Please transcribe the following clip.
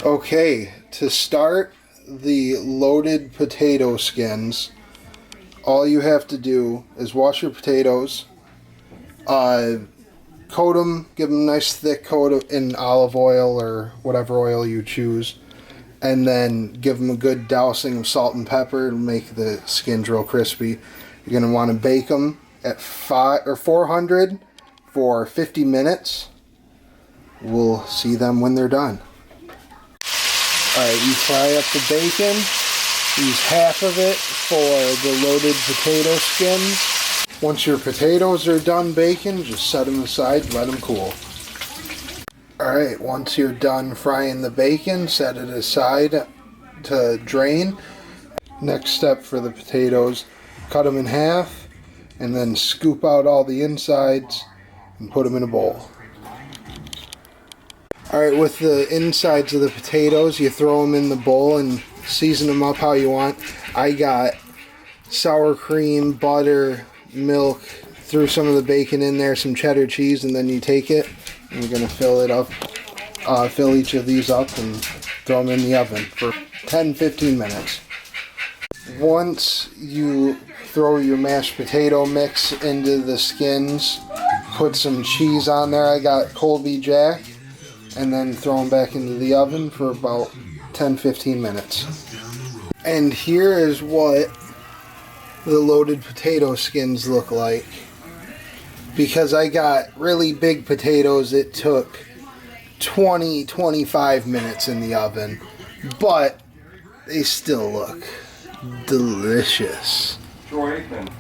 Okay, to start the loaded potato skins, all you have to do is wash your potatoes, coat them, give them a nice thick coat in olive oil or whatever oil you choose, and then give them a good dousing of salt and pepper to make the skins real crispy. You're going to want to bake them at 400 for 50 minutes. We'll see them when they're done. Alright, you fry up the bacon. Use half of it for the loaded potato skins. Once your potatoes are done baking, just set them aside, let them cool. Alright, once you're done frying the bacon, set it aside to drain. Next step for the potatoes, cut them in half and then scoop out all the insides and put them in a bowl. Alright, with the insides of the potatoes, you throw them in the bowl and season them up how you want. I got sour cream, butter, milk, threw some of the bacon in there, some cheddar cheese, and then you take it and you're going to fill it up, fill each of these up and throw them in the oven for 10-15 minutes. Once you throw your mashed potato mix into the skins, put some cheese on there. I got Colby Jack. And then throw them back into the oven for about 10-15 minutes. And here is what the loaded potato skins look like. Because I got really big potatoes, it took 20-25 minutes in the oven. But they still look delicious. Troy Aikman.